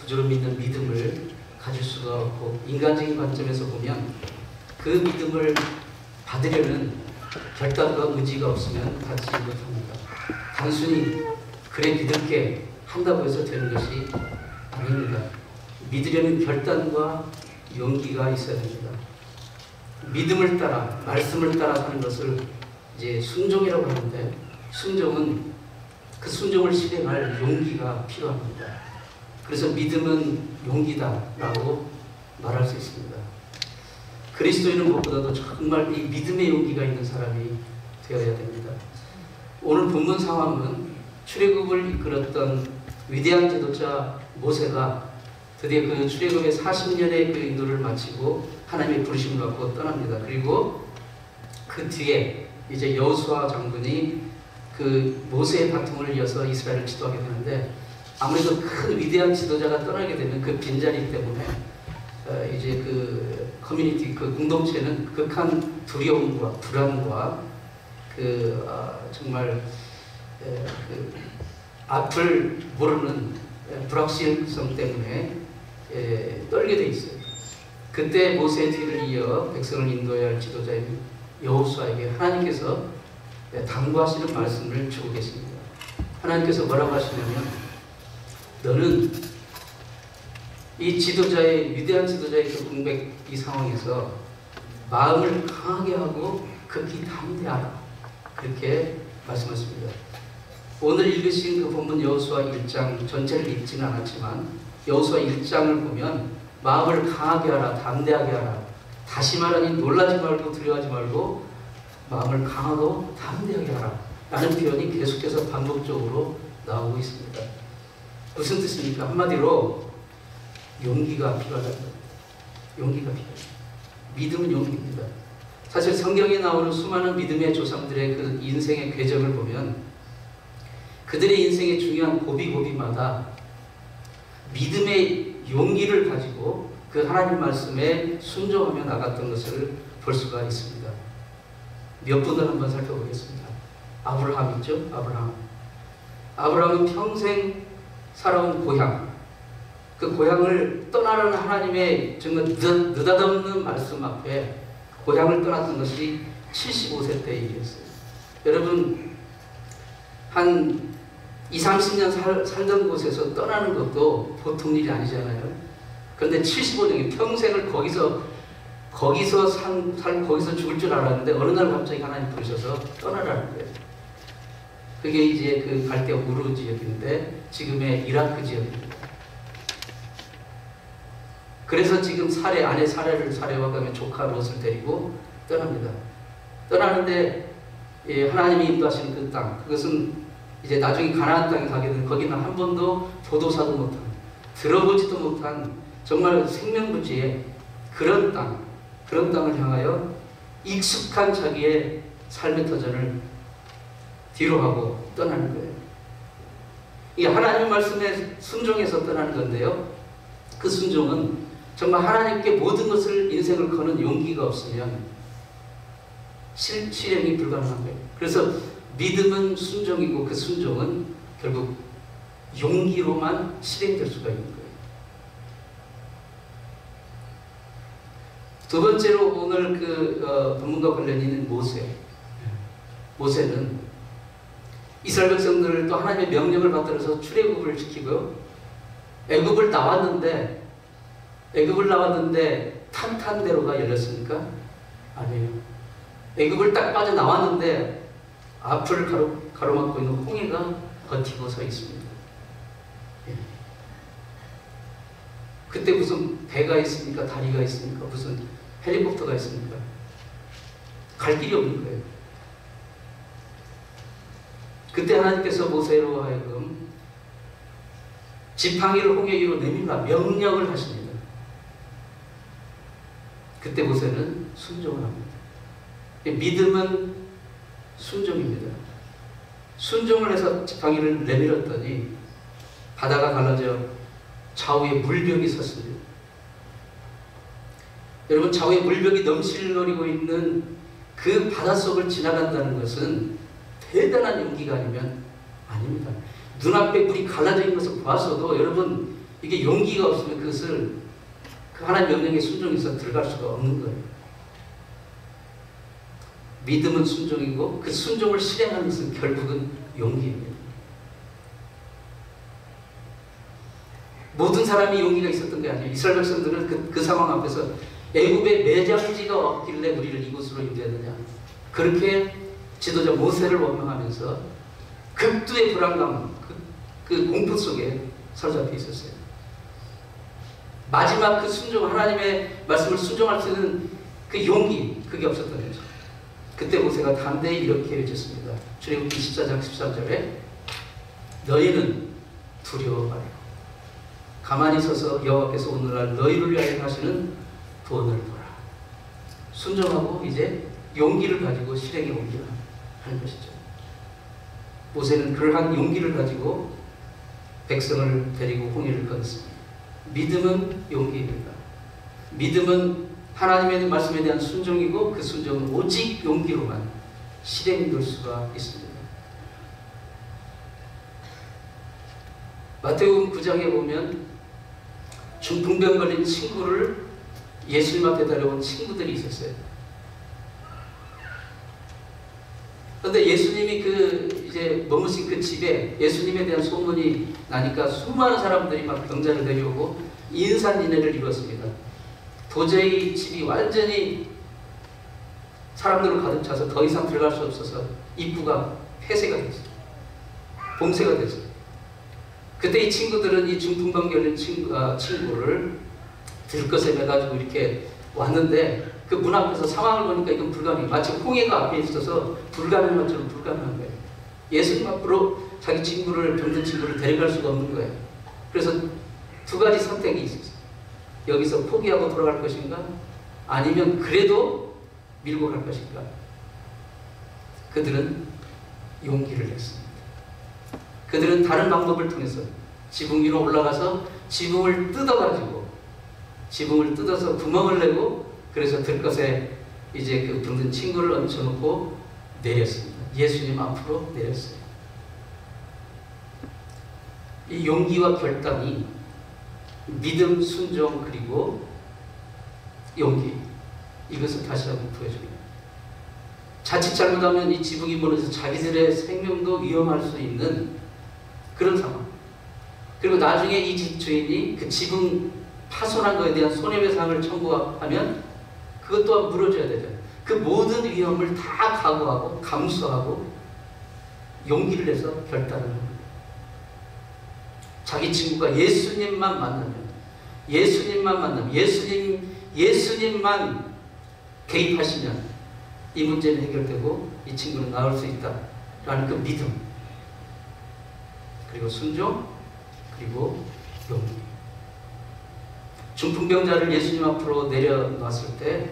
구주로 믿는 믿음을 가질 수가 없고, 인간적인 관점에서 보면 그 믿음을 받으려는 결단과 의지가 없으면 갖지 못합니다. 단순히 그래 믿을게 한다고 해서 되는 것이 아닙니다. 믿으려는 결단과 용기가 있어야 됩니다. 믿음을 따라, 말씀을 따라 사는 것을 이제 순종이라고 하는데, 순종은 그 순종을 실행할 용기가 필요합니다. 그래서 믿음은 용기다라고 말할 수 있습니다. 그리스도인은 무엇보다도 정말 이 믿음의 용기가 있는 사람이 되어야 됩니다. 오늘 본문 상황은 출애굽을 이끌었던 위대한 지도자 모세가 드디어 그 출애굽의 40년의 그 인도를 마치고 하나님의 부르심을 받고 떠납니다. 그리고 그 뒤에 이제 여호수아 장군이 그 모세의 바통을 이어서 이스라엘을 지도하게 되는데, 아무래도 큰 위대한 지도자가 떠나게 되면 그 빈자리 때문에 이제 그 커뮤니티, 그 공동체는 극한 두려움과 불안과 정말 그 앞을 모르는 불확실성 때문에 떨게 돼 있어요. 그때 모세의 뒤를 이어 백성을 인도해야 할 지도자인 여호수아에게 하나님께서 당부하시는 말씀을 주고 계십니다. 하나님께서 뭐라고 하시냐면, 너는 이 지도자의, 위대한 지도자의 그 공백, 이 상황에서 마음을 강하게 하고 극히 담대하라, 그렇게 말씀하십니다. 오늘 읽으신 그 본문 여호수아 1장 전체를 읽지는 않았지만 여호수아 1장을 보면 마음을 강하게 하라, 담대하게 하라, 다시 말하니 놀라지 말고 두려워하지 말고 마음을 강하고 담대하게 하라 라는 표현이 계속해서 반복적으로 나오고 있습니다. 무슨 뜻입니까? 한마디로 용기가 필요하다. 용기가 필요합니다. 믿음은 용기입니다. 사실 성경에 나오는 수많은 믿음의 조상들의 그 인생의 궤적을 보면 그들의 인생의 중요한 고비고비마다 믿음의 용기를 가지고 그 하나님 말씀에 순종하며 나갔던 것을 볼 수가 있습니다. 몇 분을 한번 살펴보겠습니다. 아브라함 있죠? 아브라함은 평생 살아온 고향, 그 고향을 떠나라는 하나님의 정말 느닷없는 말씀 앞에 고향을 떠났던 것이 75세 때 일이었어요. 여러분, 한 20-30년 살던 곳에서 떠나는 것도 보통 일이 아니잖아요. 그런데 75년, 평생을 거기서 거기서 죽을 줄 알았는데 어느 날 갑자기 하나님 부르셔서 떠나라는 거예요. 그게 이제 그 갈대아 우르 지역인데 지금의 이라크 지역입니다. 그래서 지금 아내 사례와 그다음에 조카 롯을 데리고 떠납니다. 떠나는데 하나님이 인도하시는 그 땅, 그것은 이제 나중에 가나안 땅에 가게 되는, 거기는 한 번도 도도사도 못한, 들어보지도 못한 정말 생명부지의 그런 땅을 향하여 익숙한 자기의 삶의 터전을 뒤로 하고 떠나는 거예요. 이 하나님 말씀에 순종해서 떠나는 건데요. 그 순종은 정말 하나님께 모든 것을, 인생을 거는 용기가 없으면 실행이 불가능한 거예요. 그래서 믿음은 순종이고 그 순종은 결국 용기로만 실행될 수가 있는 거예요. 두 번째로 오늘 본문과 관련이 있는 모세는 이스라엘 백성들을 또 하나님의 명령을 받들어서 출애굽을 시키고 애굽을 나왔는데 탄탄대로가 열렸습니까? 아니에요. 애굽을 딱 빠져나왔는데 앞을 가로막고 있는 홍해가 버티고 서 있습니다. 그때 무슨 배가 있습니까? 다리가 있습니까? 무슨 헬리콥터가 있습니까? 갈 길이 없는 거예요. 그때 하나님께서 모세로 하여금 지팡이를 홍해 위로 내밀라 명령을 하십니다. 그때 모세는 순종을 합니다. 믿음은 순종입니다. 순종을 해서 지팡이를 내밀었더니 바다가 갈라져 좌우에 물벽이 섰습니다. 여러분, 좌우에 물벽이 넘실거리고 있는 그 바닷속을 지나간다는 것은 대단한 용기가 아니면 아닙니다. 눈앞에 물이 갈라져 있는 것을 보았어도 여러분, 이게 용기가 없으면 그것을 그 하나님 명령에 순종해서 들어갈 수가 없는 거예요. 믿음은 순종이고 그 순종을 실행하는 것은 결국은 용기입니다. 모든 사람이 용기가 있었던 게 아니에요. 이스라엘 백성들은 그 상황 앞에서 애굽에 매장지가 없길래 우리를 이곳으로 인도했느냐. 그렇게 지도자 모세를 원망하면서 극도의 불안감, 그 공포 속에 사로잡혀 있었어요. 마지막 그 순종, 하나님의 말씀을 순종할 수 있는 그 용기, 그게 없었던 거죠. 그때 모세가 담대히 이렇게 외쳤습니다. 출애굽기 14장 13절에 너희는 두려워 말라. 가만히 서서 여호와께서 오늘날 너희를 위하여 하시는 구원을 보라. 순종하고 이제 용기를 가지고 실행에 옮기라 하는 것이죠. 모세는 그러한 용기를 가지고 백성을 데리고 홍해를 건넜습니다. 믿음은 용기입니다. 믿음은 하나님의 말씀에 대한 순종이고 그 순종은 오직 용기로만 실행이 될 수가 있습니다. 마태복음 9장에 보면 중풍병 걸린 친구를 예수님 앞에 데려온 친구들이 있었어요. 그런데 예수님이 이제 머무신 그 집에 예수님에 대한 소문이 나니까 수많은 사람들이 막 병자를 내려오고 인산인해를 이루었습니다. 도저히 집이 완전히 사람들로 가득 차서 더 이상 들어갈 수 없어서 입구가 폐쇄가 됐어요. 봉쇄가 됐어요. 그때 이 친구들은 이 중풍병 걸린 친구를 들것에 매가지고 이렇게 왔는데 그 문 앞에서 상황을 보니까 이건 불가능해요. 마치 홍해가 앞에 있어서 불가능한 것처럼 불가능한 거예요. 예수님 앞으로 자기 친구를, 병든 친구를 데려갈 수가 없는 거예요. 그래서 두 가지 선택이 있었어요. 여기서 포기하고 돌아갈 것인가? 아니면 그래도 밀고 갈 것인가? 그들은 용기를 냈습니다. 그들은 다른 방법을 통해서 지붕 위로 올라가서 지붕을 뜯어서 구멍을 내고 그래서 들것에 이제 그 병든 친구를 얹혀놓고 내렸습니다. 예수님 앞으로 내렸어요. 이 용기와 결단이 믿음, 순종, 그리고 용기, 이것을 다시 한번 보여줍니다. 자칫 잘못하면 이 지붕이 무너져서 자기들의 생명도 위험할 수 있는 그런 상황. 그리고 나중에 이 집주인이 그 지붕 파손한 것에 대한 손해배상을 청구하면 그것 또한 물어줘야 되죠. 그 모든 위험을 다 각오하고 감수하고 용기를 내서 결단을 합니다. 자기 친구가 예수님만 만나면, 예수님만 개입하시면 이 문제는 해결되고 이 친구는 나을 수 있다라는 그 믿음, 그리고 순종, 그리고 용기. 중풍병자를 예수님 앞으로 내려놨을 때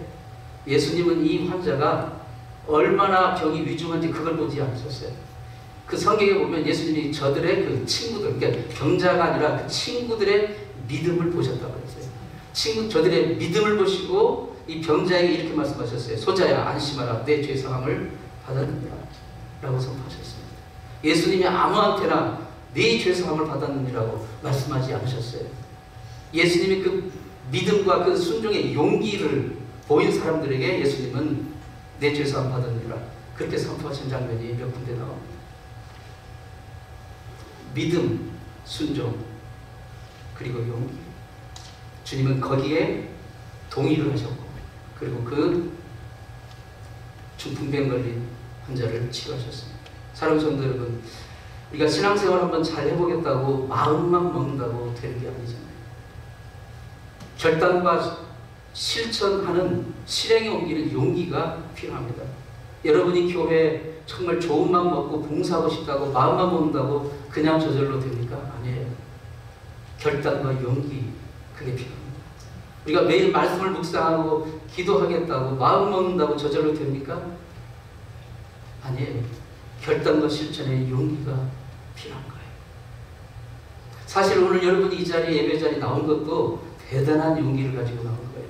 예수님은 이 환자가 얼마나 병이 위중한지 그걸 보지 않으셨어요. 그 성경에 보면 예수님이 저들의 그 친구들, 그러니까 병자가 아니라 그 친구들의 믿음을 보셨다고 했어요. 저들의 믿음을 보시고 이 병자에게 이렇게 말씀하셨어요. 소자야, 안심하라. 내 죄 사함을 받았느니라 라고 선포하셨습니다. 예수님이 아무한테나 네 죄 사함을 받았느니라고 말씀하지 않으셨어요. 예수님이 그 믿음과 그 순종의 용기를 보인 사람들에게 예수님은 내 죄 사함 받았느니라 그렇게 선포하신 장면이 몇 군데 나옵니다. 믿음, 순종, 그리고 용기. 주님은 거기에 동의를 하셨고, 그리고 그 중풍병 걸린 환자를 치료하셨습니다. 사랑하는 성도 여러분, 우리가 신앙생활 한번 잘 해보겠다고 마음만 먹는다고 되는 게 아니잖아요. 결단과 실천하는 실행에 옮기는 용기가 필요합니다. 여러분이 교회에 정말 좋은 마음 먹고 봉사하고 싶다고 마음만 먹는다고 그냥 저절로 됩니까? 아니에요. 결단과 용기, 그게 필요합니다. 우리가 매일 말씀을 묵상하고 기도하겠다고 마음 먹는다고 저절로 됩니까? 아니에요. 결단과 실천의 용기가 필요한 거예요. 사실 오늘 여러분이 이 자리에, 예배 자리에 나온 것도 대단한 용기를 가지고 나온 거예요.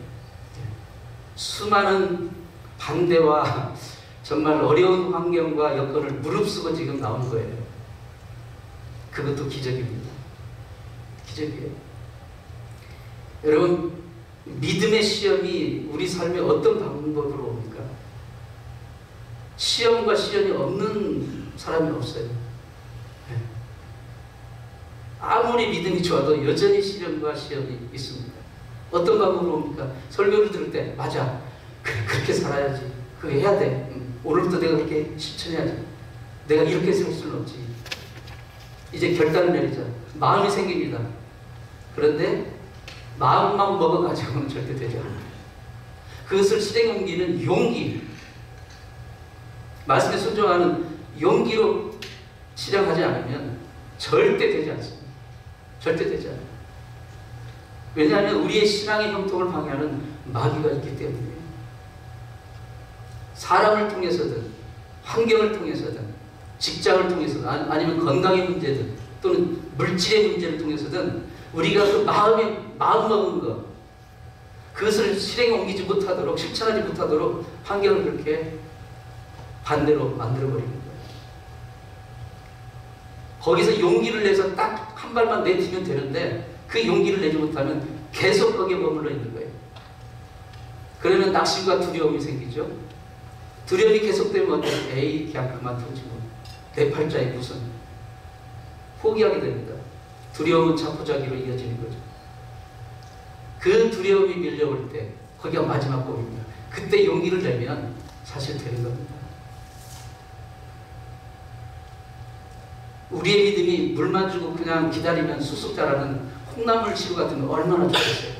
수많은 반대와 정말 어려운 환경과 여건을 무릅쓰고 지금 나온 거예요. 그것도 기적입니다. 기적이에요. 여러분, 믿음의 시험이 우리 삶에 어떤 방법으로 옵니까? 시험과 시련이 없는 사람이 없어요. 아무리 믿음이 좋아도 여전히 시련과 시험이 있습니다. 어떤 방법으로 옵니까? 설교를 들을 때 맞아, 그렇게 살아야지, 그게 해야 돼, 오늘부터 내가 그렇게 실천해야지, 내가 이렇게 살 수는 없지, 이제 결단을 내리자, 마음이 생깁니다. 그런데 마음만 먹어가지고는 절대 되지 않아요. 그것을 실행에 옮기는 용기, 말씀에 순종하는 용기로 실행하지 않으면 절대 되지 않습니다. 절대 되지 않아요. 왜냐하면 우리의 신앙의 형통을 방해하는 마귀가 있기 때문이에요. 사람을 통해서든 환경을 통해서든 직장을 통해서든 아니면 건강의 문제든 또는 물질의 문제를 통해서든 우리가 그 마음먹은 것, 그것을 실행에 옮기지 못하도록, 실천하지 못하도록 환경을 그렇게 반대로 만들어버리는 거예요. 거기서 용기를 내서 딱 한 발만 내딛으면 되는데 그 용기를 내지 못하면 계속 거기에 머물러 있는 거예요. 그러면 낙심과 두려움이 생기죠. 두려움이 계속되면 어때요? 에이, 그냥 그만두지 뭐. 내 팔자에 무슨. 포기하게 됩니다. 두려움은 자포자기로 이어지는 거죠. 그 두려움이 밀려올 때 거기가 마지막 곡입니다. 그때 용기를 내면 사실 되는 겁니다. 우리의 믿음이 물만 주고 그냥 기다리면 쑥쑥 자라는 콩나물 시루 같은 거 얼마나 좋겠어요.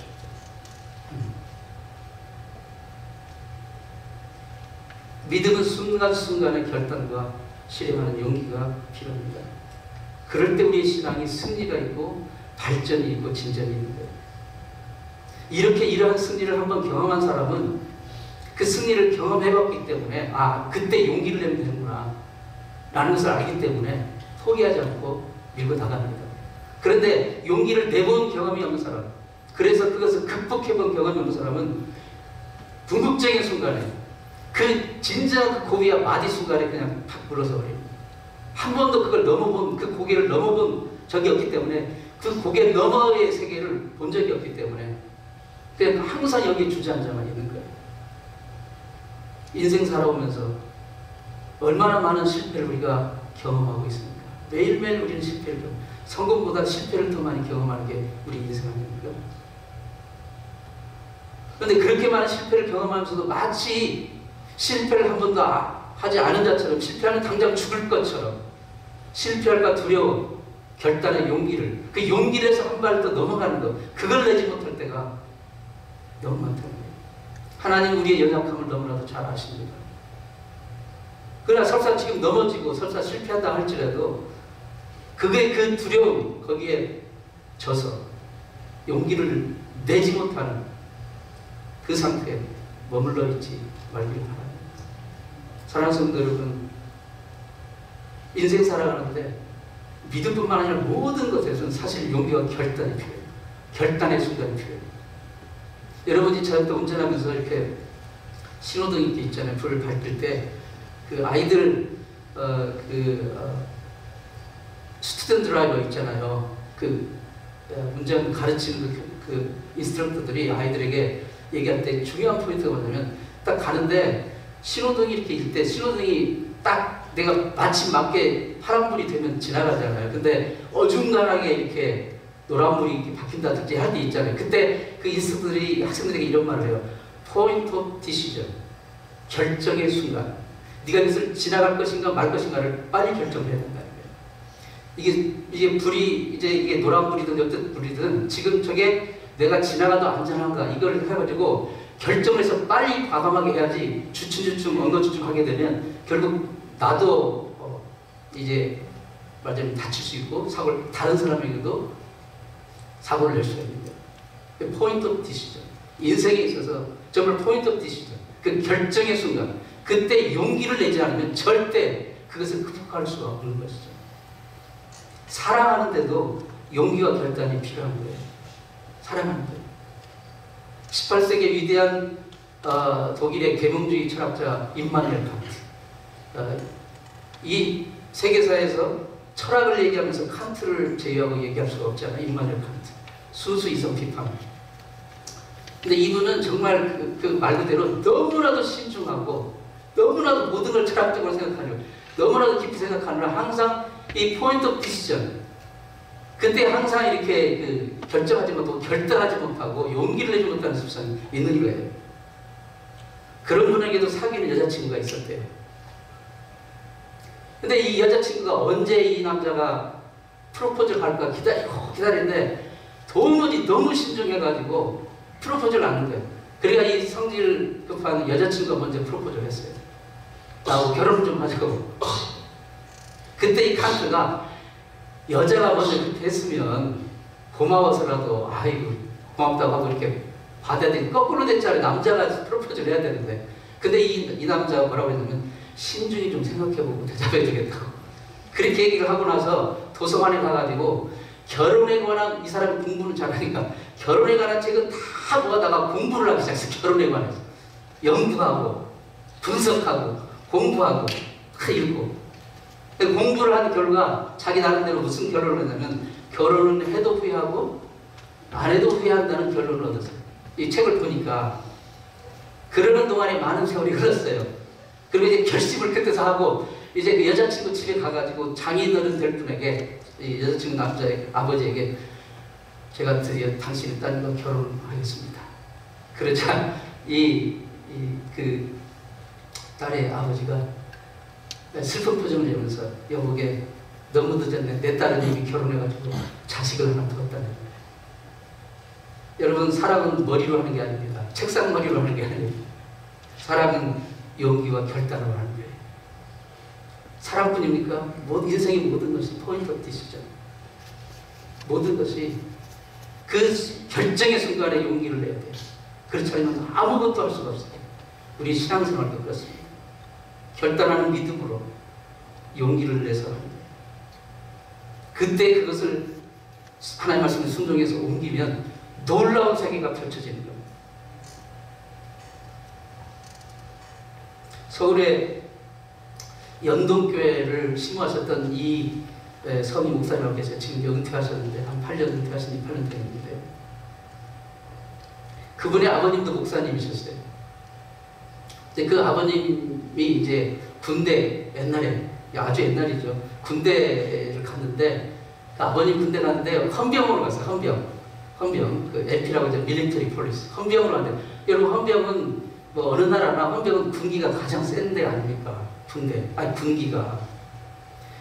믿음은 순간순간의 결단과 실행하는 용기가 필요합니다. 그럴 때 우리의 신앙이 승리가 있고 발전이 있고 진전이 있는 거예요. 이렇게 이러한 승리를 한번 경험한 사람은 그 승리를 경험해봤기 때문에 그때 용기를 내면 되는구나 라는 것을 알기 때문에 포기하지 않고 밀고 나갑니다. 그런데 용기를 내본 경험이 없는 사람, 그래서 그것을 극복해본 경험이 없는 사람은 궁극적인 순간에 그 진정한 그 고비와 마디 순간에 그냥 탁 물러서 버립니다. 한 번도 그걸 넘어본, 그 고개를 넘어본 적이 없기 때문에 그 고개 너머의 세계를 본 적이 없기 때문에 그냥 항상 여기에 주저앉아만 있는 거예요. 인생 살아오면서 얼마나 많은 실패를 우리가 경험하고 있습니까? 매일매일 우리는 실패를 성공보다 실패를 더 많이 경험하는 게 우리 인생 아닙니까? 그런데 그렇게 많은 실패를 경험하면서도 마치 실패를 한 번도 하지 않은 자처럼, 실패하면 당장 죽을 것처럼 실패할까 두려워 결단의 용기를, 그 용기를 해서 한 발 더 넘어가는 것, 그걸 내지 못할 때가 너무 많다는 거예요. 하나님 우리의 연약함을 너무나도 잘 아십니다. 그러나 설사 지금 넘어지고 설사 실패한다 할지라도 그게 그 두려움, 거기에 져서 용기를 내지 못하는 그 상태에 머물러 있지 말기를 바랍니다. 사랑하는 성도 여러분, 인생 살아가는데 믿음뿐만 아니라 모든 것에서는 사실 용기와 결단이 필요해요. 결단의 순간이 필요해요. 여러분이 저녁 운전하면서 이렇게 신호등 이렇게 있잖아요. 불을 밝힐 때 그 아이들 스튜던트 드라이버 있잖아요. 그 운전 가르치는 그 인스트럭터들이 아이들에게 얘기할 때 중요한 포인트가 뭐냐면 딱 가는데 신호등이 이렇게 있을 때 신호등이 딱 내가 마침 맞게 파란불이 되면 지나가잖아요. 근데 어중간하게 이렇게 노란불이 이렇게 바뀐다든지 할 때 있잖아요. 그때 그 인스트럭터들이 학생들에게 이런 말을 해요. 포인트 오브 디시전. 결정의 순간. 네가 이것을 지나갈 것인가 말 것인가를 빨리 결정해야 된다는 거예요. 이게 불이 이게 노란불이든 어떤 불이든 지금 저게 내가 지나가도 안전한가 이걸 해가지고 결정을 해서 빨리 과감하게 해야지 주춤주춤 엉거주춤 하게 되면 결국 나도 이제 말하자면 다칠 수 있고 다른 사람에게도 사고를 낼 수가 있는 거예요. 포인트 오브 디시전. 인생에 있어서 정말 포인트 오브 디시전. 그 결정의 순간. 그때 용기를 내지 않으면 절대 그것을 극복할 수가 없는 것이죠. 사랑하는데도 용기와 결단이 필요한 거예요. 사랑하는데. 18세기 위대한 독일의 계몽주의 철학자 임마누엘 칸트. 이 세계사에서 철학을 얘기하면서 칸트를 제외하고 얘기할 수가 없잖아요. 임마누엘 칸트. 수수 이성 비판. 근데 이분은 정말 그 말 그대로 너무나도 신중하고 너무나도 모든 걸 철학적으로 생각하려 너무나도 깊이 생각하느라 항상 이 포인트 오브 디시전 그때 항상 이렇게 결정하지 못하고 결단하지 못하고 용기를 내지 못하는 습성이 있는 거예요. 그런 분에게도 사귀는 여자친구가 있었대요. 근데 이 여자친구가 언제 이 남자가 프로포즈를 할까 기다리는데 도무지 너무 신중해가지고 프로포즈를 안 한 거예요. 그러니까 이 성질 급한 여자친구가 먼저 프로포즈를 했어요. 나하고 결혼을 좀 하자고. 그때 이 칸트가 여자가 먼저 그렇게 했으면 고마워서라도 아이고 고맙다고 하고 이렇게 받아야 되는 거꾸로 됐잖아요. 남자가 프로포즈를 해야 되는데. 근데 이 남자가 뭐라고 했냐면 신중히 좀 생각해보고 대답해 주겠다고. 그렇게 얘기를 하고 나서 도서관에 가가지고 결혼에 관한 이 사람이 공부는 잘하니까 결혼에 관한 책은 다 모아다가 공부를 하기 시작했어요. 결혼에 관해서 연구하고 분석하고 공부하고 다 읽고 공부를 한 결과 자기 나름대로 무슨 결론을 했냐면 결혼은 해도 후회하고 안 해도 후회한다는 결론을 얻었어요. 이 책을 보니까 그러는 동안에 많은 세월이 흘렀어요. 그리고 이제 결심을 그때서 하고 이제 그 여자친구 집에 가가지고 장인어른 될 분에게 이 여자친구 남자의 아버지에게 제가 드디어 당신의 딸과 결혼하겠습니다. 그러자 그 딸의 아버지가 슬픈 표정을 내면서 여보게 너무 늦었네. 내 딸은 이미 결혼해가지고 자식을 하나 두었다는 거예요. 여러분 사랑은 머리로 하는 게 아닙니다. 책상 머리로 하는 게 아닙니다. 사랑은 용기와 결단으로 하는 거예요. 사랑뿐입니까? 인생의 모든 것이 포인트 오브 디시전. 모든 것이 그 결정의 순간에 용기를 내야 돼요. 그렇지 않으면 아무것도 할 수가 없어요. 우리 신앙생활도 그렇습니다. 결단하는 믿음으로 용기를 내서 합니다. 그때 그것을 하나님 말씀에 순종해서 옮기면 놀라운 세계가 펼쳐지는 겁니다. 서울에 연동교회를 심호하셨던 이 서미 목사님하고 계세요. 지금 은퇴하셨는데 한 8년 은퇴하신 지 8년 됐는데 그분의 아버님도 목사님이셨어요. 이제 그 아버님이 이제 군대 옛날에 아주 옛날이죠. 군대를 갔는데 그 아버님 군대 갔는데 헌병으로 갔어요. 헌병 그 LP라고 하죠. 밀리터리 폴리스 헌병으로 갔는데 여러분 헌병은 뭐 어느 나라나 헌병은 군기가 가장 센 데 아닙니까? 군기가.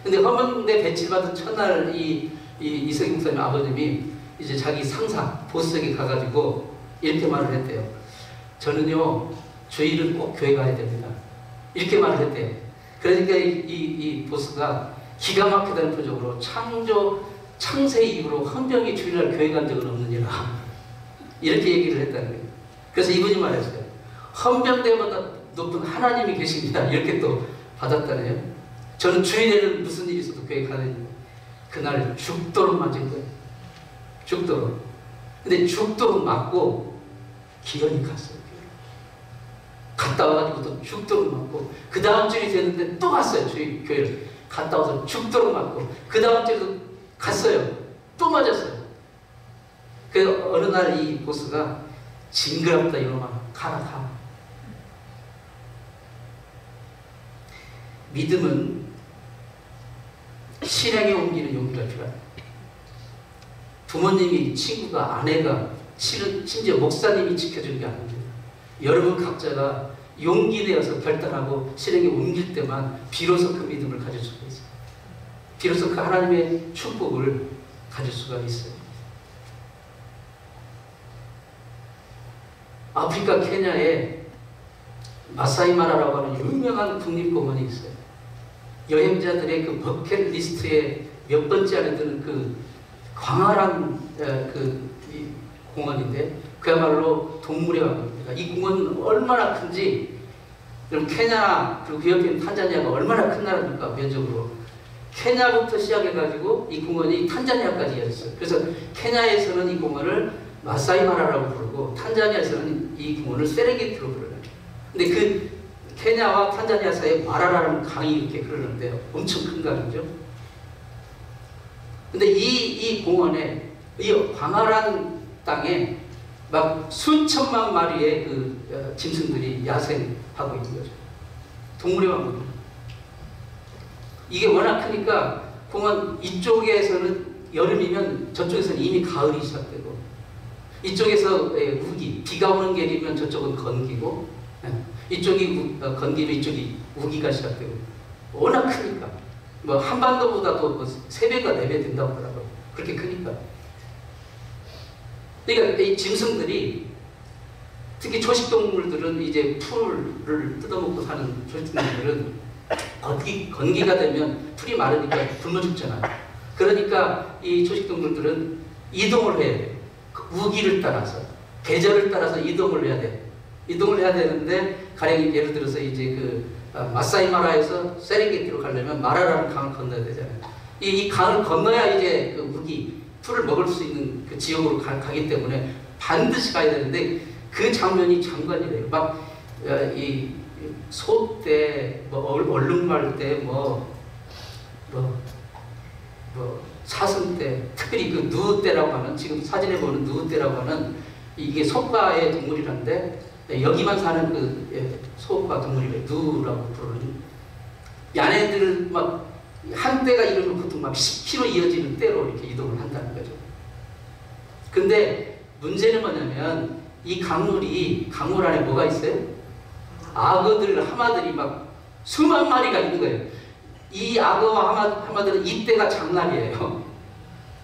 근데 헌병대 배치받은 첫날 이석희 목사님 아버님이 이제 자기 상사 보스에게 가가지고 이렇게 말을 했대요. 저는요 주일은 꼭 교회 가야 됩니다. 이렇게 말을 했대요. 그러니까 이 보스가 기가 막히다는 표정으로 창세 이후로 헌병이 주일날 교회 간 적은 없느니라 이렇게 얘기를 했다는 거예요. 그래서 이분이 말했어요. 헌병대보다 높은 하나님이 계십니다. 이렇게 또 받았다네요. 저는 주일에는 무슨 일이 있어도 교회 가는 그날 죽도록 맞은 거예요. 죽도록. 근데 죽도록 맞고 기현이 갔어요. 갔다 와가지고 또 죽도록 맞고 그 다음 주일이 됐는데 또 갔어요. 교회를 갔다 와서 죽도록 맞고 그 다음 주에도 갔어요. 또 맞았어요. 그 어느 날 이 보스가 징그럽다 이놈아 가. 믿음은 실행에 옮기는 용기가 필요합니다. 부모님이, 친구가, 아내가, 심지어 목사님이 지켜준 게 아닙니다. 여러분 각자가 용기 내어서 결단하고 실행에 옮길 때만 비로소 그 믿음을 가질 수가 있어요. 비로소 그 하나님의 축복을 가질 수가 있어요. 아프리카 케냐에 마사이마라라고 하는 유명한 국립공원이 있어요. 여행자들의 그 버킷리스트에 몇 번째 안에 드는 그 광활한 이 공원인데 그야말로 동물의 왕국입니다. 이 공원은 얼마나 큰지 그럼 케냐 그리고 그 옆에 있는 탄자니아가 얼마나 큰 나라입니까? 면적으로 케냐부터 시작해가지고 이 공원이 탄자니아까지 이어졌어요. 그래서 케냐에서는 이 공원을 마사이마라라고 부르고 탄자니아에서는 이 공원을 세레게티로 부르는. 근데 그 케냐와 탄자니아 사이에 마라라는 강이 이렇게 흐르는데요. 엄청 큰 강이죠. 근데 이 공원에 이 광활한 땅에 막 수천만 마리의 그 짐승들이 야생하고 있는 거죠. 동물의 왕국입니다. 이게 워낙 크니까 공원 이쪽에서는 여름이면 저쪽에서는 이미 가을이 시작되고, 이쪽에서 우기, 비가 오는 계리면 저쪽은 건기고, 이쪽이 건기면 이쪽이 우기가 시작되고, 워낙 크니까 뭐 한반도보다도 뭐 3배가 4배 된다고 하더라고요. 그렇게 크니까. 그러니까 이 짐승들이, 특히 초식동물들은 이제 풀을 뜯어먹고 사는 초식동물들은 건기가 되면 풀이 마르니까 굶어 죽잖아요. 그러니까 이 초식동물들은 이동을 해야 돼요. 우기를 따라서, 계절을 따라서 이동을 해야 돼요. 이동을 해야 되는데, 가령 예를 들어서 이제 그 마사이마라에서 세렝게티로 가려면 마라라는 강을 건너야 되잖아요. 이 강을 건너야 이제 그 우기, 풀을 먹을 수 있는 그 지역으로 가기 때문에 반드시 가야 되는데, 그 장면이 장관이래요. 막 이 소 때, 뭐 얼룩말 때, 뭐 사슴 때, 특별히 그 누우 때라고 하는, 지금 사진에 보는 누우 때라고 하는, 이게 소과의 동물이란데, 여기만 사는 그 소과 동물이래요. 누우라고 부르는. 야네들 막 한 때가 이르면 보통 막 10km 이어지는 때로 이렇게 이동을 한다는 거죠. 근데 문제는 뭐냐면, 이 강물 안에 뭐가 있어요? 악어들, 하마들이 막 수만 마리가 있는 거예요. 이 악어와 하마들은 이때가 장날이에요.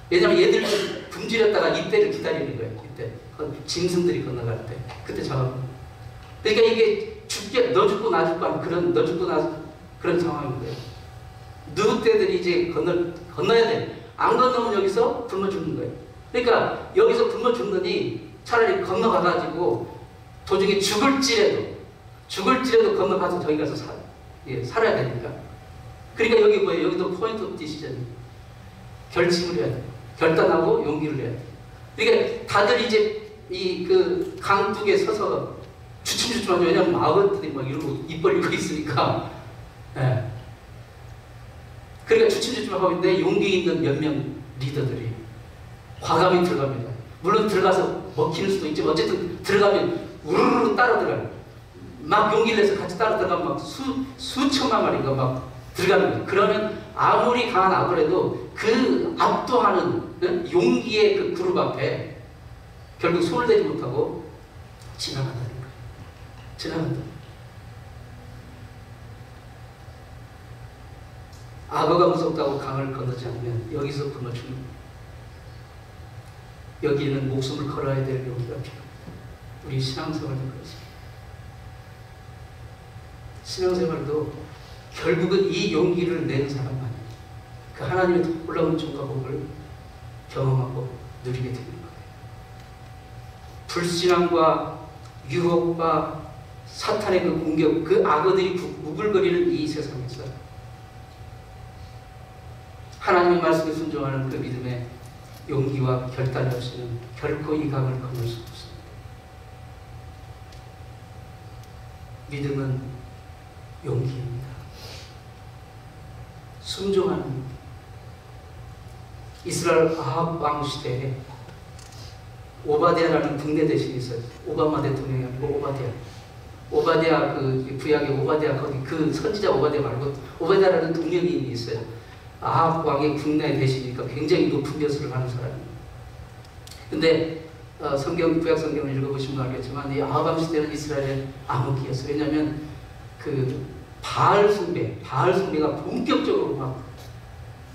왜냐면 얘들도 굶주렸다가 이때를 기다리는 거예요. 이때 짐승들이 건너갈 때 그때 잡아먹는. 그러니까 이게 너 죽고 나 죽고 하는 그런, 너 죽고 나 그런 상황인 거예요. 누구 때들이 이제 건너야 돼. 안 건너면 여기서 굶어 죽는 거예요. 그러니까 여기서 굶어 죽느니 차라리 건너가가지고 도중에 죽을지라도 건너가서 저기 가서 살아야 되니까. 그러니까 여기 뭐예요? 여기도 포인트 오브 디시전. 결심을 해야 돼. 결단하고 용기를 해야 돼. 그러니까 다들 이제 이 그 강둑에 서서 주춤주춤하죠. 왜냐면 악어들이 막 이러고 입 벌리고 있으니까. 예. 그러니까 주춤주춤하고 있는데 용기 있는 몇 명 리더들이 과감히 들어갑니다. 물론 들어가서 먹히는 수도 있지만 어쨌든 들어가면 우르르 따라 들어가요. 막 용기를 내서 같이 따라 들어가면 막 수천만 마리가 막 들어가는 거예요. 그러면 아무리 강한 악어라도 그 압도하는 용기의 그 그룹 앞에 결국 손을 대지 못하고 지나간다는 거예요. 지나간다. 악어가 무섭다고 강을 건너지 않으면 여기서 굶어 죽는, 여기는 목숨을 걸어야 될 용기가 필요합니다. 우리 신앙생활도 그렇습니다. 신앙생활도 결국은 이 용기를 내는 사람만 그 하나님의 놀라운 종과 복을 경험하고 누리게 되는 거예요. 불신앙과 유혹과 사탄의 그 공격, 그 악어들이 우글거리는 이 세상에서 하나님의 말씀에 순종하는 그 믿음의 용기와 결단이 없이는 결코 이 강을 건널 수 없습니다. 믿음은 용기입니다. 순종하는 용기. 이스라엘 아합 왕 시대에 오바댜라는 국내 대신이 있어요. 오바마 대통령이 아니고 오바댜 그 구약의 오바댜, 거기 그 선지자 오바댜 말고 오바댜라는 동명이인이 있어요. 아합 왕의 국내 대신이니까 굉장히 높은 벼슬을 하는 사람이에요. 근데 구약 성경을 읽어보시면 알겠지만 이 아합 왕 시대는 이스라엘의 암흑기였어요. 왜냐하면 그 바알 숭배가 본격적으로 막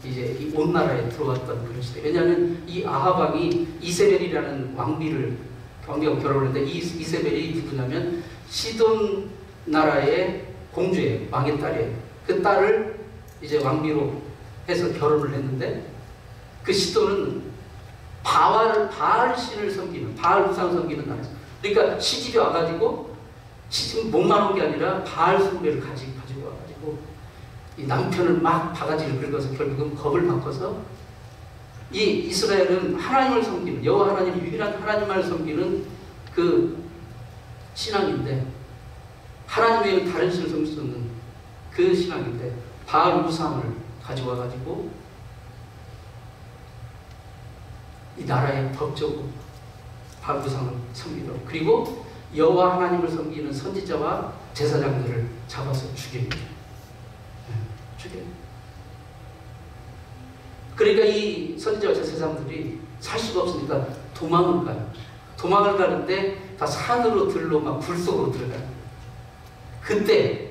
이제 이 온 나라에 들어왔던 그런 시대. 왜냐하면 이 아합 왕이 이세벨이라는 왕비를 왕비하고 결혼을 했는데, 이 이세벨이 누구냐면 시돈 나라의 공주예요. 왕의 딸이에요. 그 딸을 이제 왕비로 해서 결혼을 했는데, 그 시돈은 바알 신을 섬기는, 바알 우상 섬기는 나라죠. 그러니까 시집이 와가지고 시집 목만 온 게 아니라 바알 숭배를 가지고 와가지고 이 남편을 막 바가지를 긁어서 결국은 겁을 바꿔서 이 이스라엘은 하나님을 섬기는, 여호와 하나님, 유일한 하나님만을 섬기는 그 신앙인데, 하나님 외에는 다른 신을 섬길 수 없는 그 신앙인데 바알 우상을 가져와 가지고 이 나라의 법적으로 발구상을 섬기도록. 그리고 여호와 하나님을 섬기는 선지자와 제사장들을 잡아서 죽입니다. 죽여요. 그러니까 이 선지자와 제사장들이 살 수가 없으니까 도망을 가요. 도망을 가는데 다 산으로 들로 막 굴 속으로 들어가요. 그때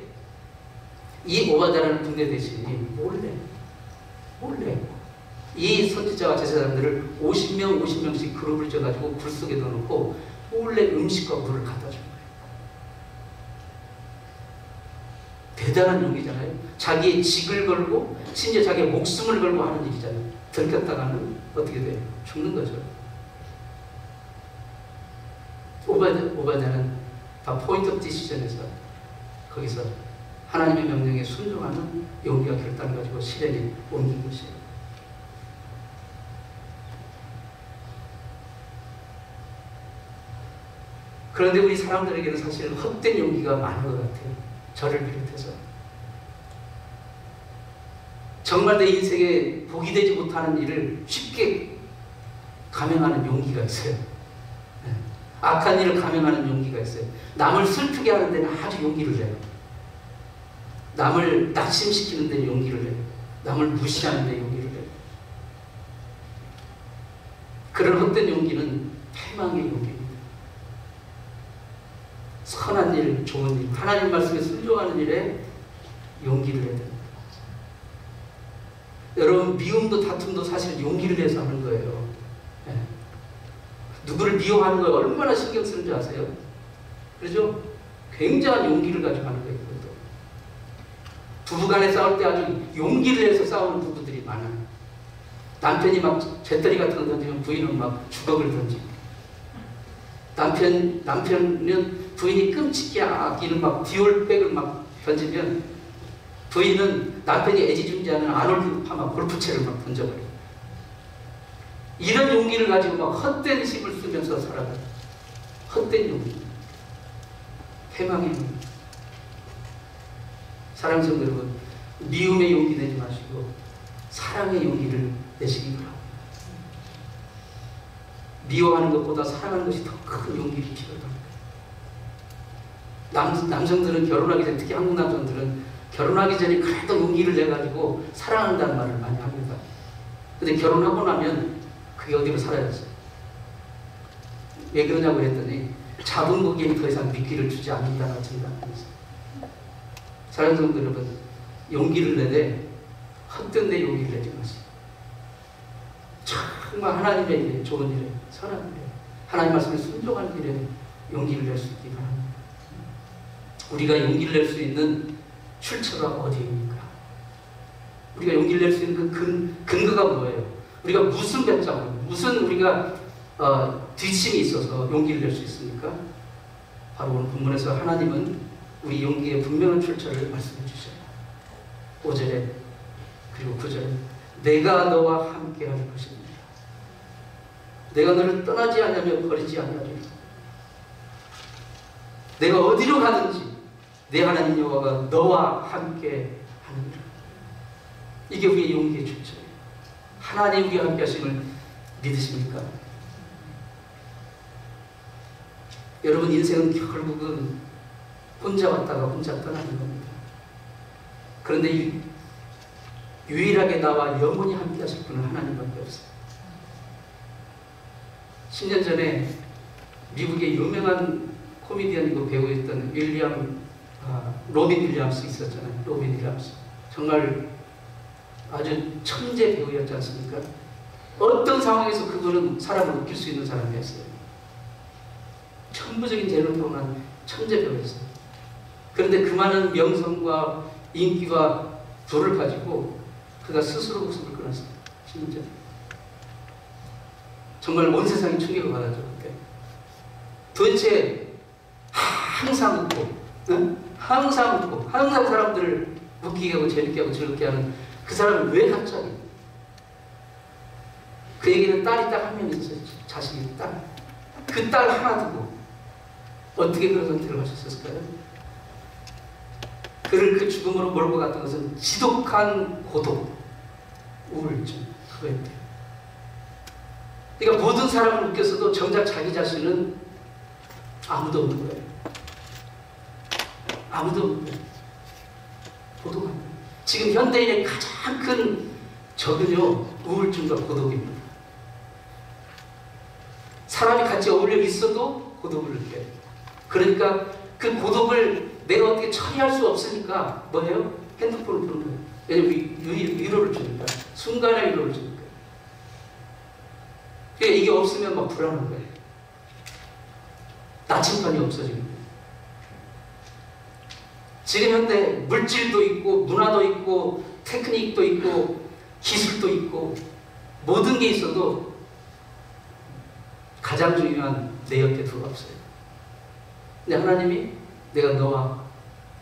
이 오바댜라는 군대 대신이 몰래 이 선지자와 제사장들을 50명씩 그룹을 져가지고 굴 속에 넣어놓고 몰래 음식과 물을 갖다 준 거예요. 대단한 용기잖아요. 자기의 직을 걸고 심지어 자기의 목숨을 걸고 하는 일이잖아요. 들켰다가는 어떻게 돼요? 죽는 거죠. 오바댜는 다 포인트 오브 디시전에서 거기서 하나님의 명령에 순종하는 용기와 결단을 가지고 실행에 옮긴 것이에요. 그런데 우리 사람들에게는 사실 헛된 용기가 많은 것 같아요. 저를 비롯해서. 정말 내 인생에 복이 되지 못하는 일을 쉽게 감행하는 용기가 있어요. 악한 일을 감행하는 용기가 있어요. 남을 슬프게 하는 데는 아주 용기를 내요. 남을 낙심시키는 데 용기를 내요. 남을 무시하는 데 용기를 내요. 그런 헛된 용기는 패망의 용기입니다. 선한 일, 좋은 일, 하나님 말씀에 순종하는 일에 용기를 내야 됩니다. 여러분, 미움도 다툼도 사실 용기를 내서 하는 거예요. 네. 누구를 미워하는 거 얼마나 신경 쓰는지 아세요? 그렇죠? 굉장한 용기를 가지고 하는 거예요. 그것도. 부부간에 싸울 때 아주 용기를 내서 싸우는 부부들이 많아요. 남편이 막 재떨이 같은 거 던지면 부인은 막 주걱을 던지고, 남편은 부인이 끔찍히 아끼는 막 디올백을 막 던지면 부인은 남편이 애지중지하는 아놀드 파마 골프채를 막 던져버려요. 이런 용기를 가지고 막 헛된 힘을 쓰면서 살아가요. 헛된 용기. 패망의 용기. 사랑하는 성도 여러분, 미움의 용기 내지 마시고 사랑의 용기를 내시기 바랍니다. 미워하는 것보다 사랑하는 것이 더 큰 용기를 필요합니다. 남성들은 결혼하기 전에, 특히 한국 남성들은 결혼하기 전에 그래도 용기를 내가지고 사랑한다는 말을 많이 합니다. 근데 결혼하고 나면 그게 어디로 사라졌어요? 왜 그러냐고 했더니 잡은 고기에 더 이상 미끼를 주지 않는다는 생각입니다. 사랑하는 성도 여러분, 용기를 내되 헛된 데 용기를 내지 마세요. 정말 하나님의 일에, 좋은 일에, 선한 일에, 하나님 말씀에 순종하는 일에 용기를 낼 수 있기 바랍니다. 우리가 용기를 낼 수 있는 출처가 어디입니까? 우리가 용기를 낼 수 있는 그 근거가 뭐예요? 우리가 무슨 배짱으로, 무슨 우리가 뒷심이 있어서 용기를 낼 수 있습니까? 바로 오늘 본문에서 하나님은 우리 용기의 분명한 출처를 말씀해 주셔요. 5절에 그리고 9절에 내가 너와 함께 할 것입니다. 내가 너를 떠나지 않으며 버리지 않으리라. 내가 어디로 가든지 내 하나님 여호와가 너와 함께 하느니라. 이게 우리의 용기의 출처예요. 하나님 우리와 함께 하심을 믿으십니까? 여러분, 인생은 결국은 혼자 왔다가 혼자 떠나는 겁니다. 그런데 유일하게 나와 영원히 함께 하실 분은 하나님밖에 없어요. 10년 전에 미국의 유명한 코미디언이고 배우였던 로빈 윌리엄스 있었잖아요. 로빈 윌리엄스. 정말 아주 천재 배우였지 않습니까? 어떤 상황에서 그분은 사람을 웃길 수 있는 사람이었어요. 천부적인 재능을 통한 천재 배우였어요. 그런데 그 많은 명성과 인기와 부를 가지고 그가 스스로 목숨을 끊었어요. 10년 전에. 정말 온 세상이 충격을 받았죠. 그때. 도대체 항상 웃고, 항상 웃고, 항상 사람들을 웃기게 하고 재밌게 하고 즐겁게 하는 그 사람은 왜 갑자기? 그에게는 딸이 딱 한 명 있었어요. 자식이 딸. 그 딸 하나 두고 어떻게 그런 선택을 하셨을까요? 그를 그 죽음으로 몰고 갔던 것은 지독한 고독, 우울증, 그거였대요. 그러니까 모든 사람을 웃겼어도 정작 자기 자신은 아무도 없는 거예요. 아무도 없는 거예요. 고독한 거예요. 지금 현대인의 가장 큰 적은요, 우울증과 고독입니다. 사람이 같이 어울려 있어도 고독을 느껴요. 그러니까 그 고독을 내가 어떻게 처리할 수 없으니까 뭐예요? 핸드폰을 보는 거예요. 왜냐면 위로를 주니까. 순간의 위로를 주니까. 그러니까 이게 없으면 막 불안한 거예요. 나침반이 없어지는 거예요. 지금 현대 물질도 있고 문화도 있고 테크닉도 있고 기술도 있고 모든 게 있어도 가장 중요한 내 옆에 누가 없어요. 근데 하나님이 내가 너와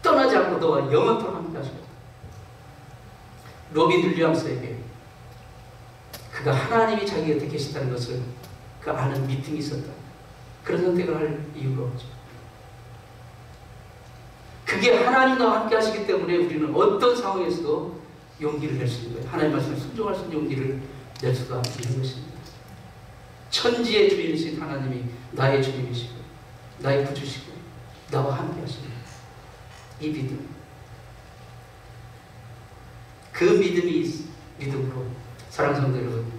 떠나지 않고 너와 영원토록 함께 하시고, 로빈 윌리엄스에게 그가 하나님이 자기 곁에 계신다는 것을 그 아는 미팅이 있었다. 그런 선택을 할 이유가 없죠. 그게 하나님과 함께 하시기 때문에 우리는 어떤 상황에서도 용기를 낼 수 있는 거예요. 하나님 말씀에 순종할 수 있는 용기를 낼 수가 있는 것입니다. 천지의 주인이신 하나님이 나의 주님이시고 나의 구주시고 나와 함께 하시는 이 믿음, 그 믿음으로 사랑하는 성도 여러분,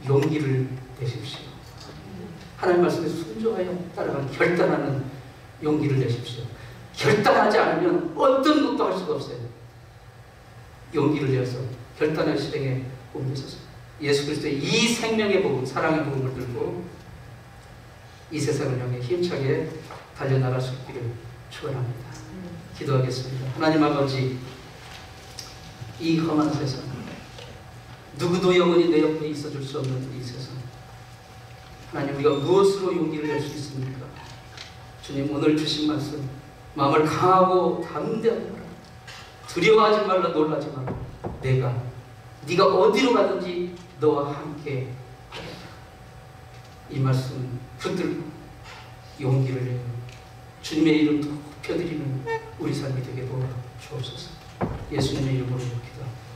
용기를 내십시오. 하나님 말씀에 순종하여 따라가는 결단하는 용기를 내십시오. 결단하지 않으면 어떤 것도 할 수가 없어요. 용기를 내서 결단의 실행에 옮기소서. 예수 그리스도의 이 생명의 복음, 사랑의 복음을 들고 이 세상을 향해 힘차게 달려나갈 수 있기를 축원합니다. 기도하겠습니다. 하나님 아버지, 이 험한 세상, 누구도 영원히 내 옆에 있어줄 수 없는 이 세상, 하나님, 우리가 무엇으로 용기를 낼 수 있습니까? 주님, 오늘 주신 말씀, 마음을 강하고 담대하게 하라. 두려워하지 말라, 놀라지 말라. 네가 어디로 가든지 너와 함께 하겠다. 이 말씀 붙들고 용기를 내어 주님의 이름 높여드리는 우리 삶이 되게 도와주옵소서. 예수님의 이름으로 기도합니다.